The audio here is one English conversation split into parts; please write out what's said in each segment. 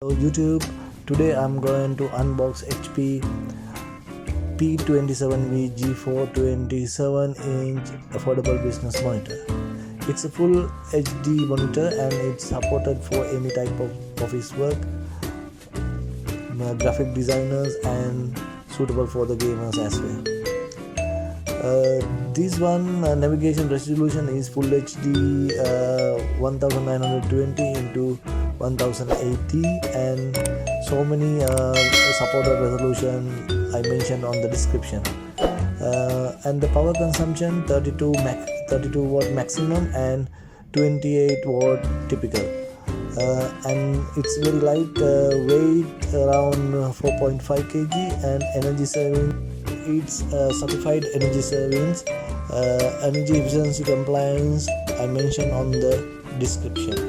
Hello YouTube, today I'm going to unbox HP P27v G4 27-inch affordable business monitor. It's a full HD monitor and it's supported for any type of office work, graphic designers, and suitable for the gamers as well. This one navigation resolution is full HD 1920 into 1080 and so many supported resolution I mentioned on the description, and the power consumption 32 watt maximum and 28 watt typical, and it's very light weight around 4.5 kg and energy saving. It's certified energy savings, energy efficiency compliance I mentioned on the description.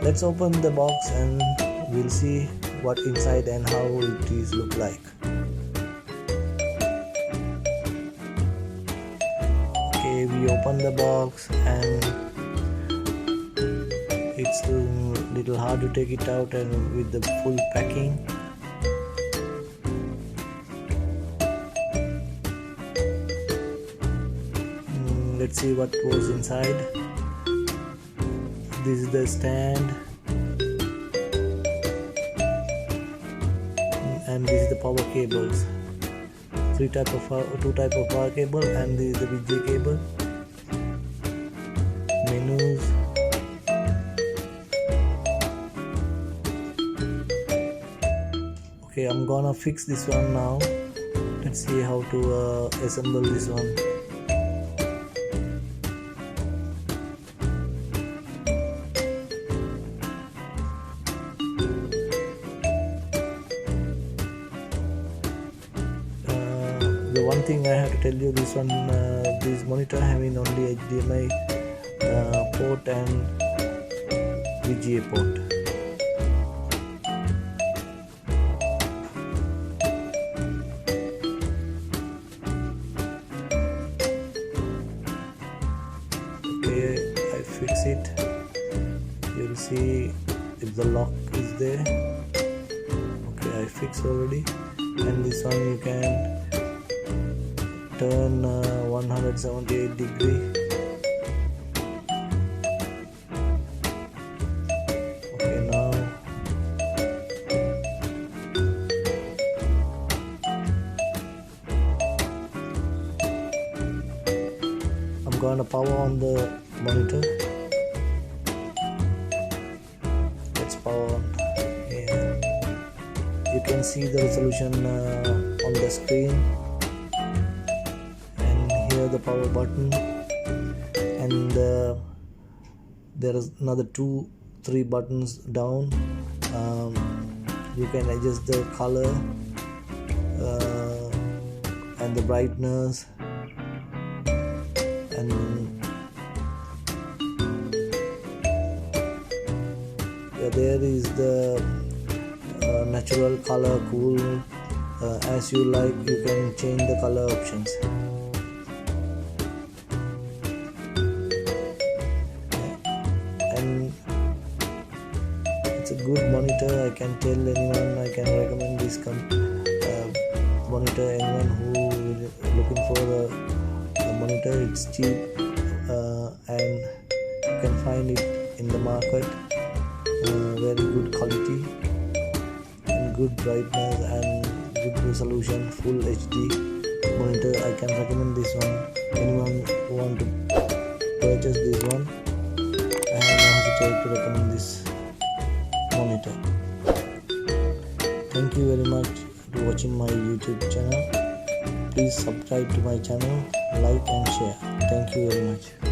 Let's open the box and we'll see what inside and how it is look like. Okay, we open the box and it's a little hard to take it out and with the full packing. Let's see what was inside. This is the stand and this is the power cables. Two type of power cable, and this is the VGA cable. Menus. Okay, I'm gonna fix this one now. Let's see how to assemble this one. The one thing I have to tell you, this monitor having only HDMI port and VGA port. Okay, I fix it. You'll see if the lock is there. Okay, I fixed already, and this one you can turn 178 degree. Okay, now I'm gonna power on the monitor. Let's power on. Yeah. You can see the resolution on the screen. The power button, and there is another 2-3 buttons down. You can adjust the color and the brightness, and there is the natural color, cool, as you like. You can change the color options. It's a good monitor. I can tell anyone, I can recommend this monitor. Anyone who is looking for a monitor, it's cheap and you can find it in the market. Very good quality and good brightness and good resolution, full HD monitor. I can recommend this one. Anyone who want to purchase this one, I have no hesitate to recommend this monitor. Thank you very much for watching my YouTube channel. Please subscribe to my channel, like and share. Thank you very much.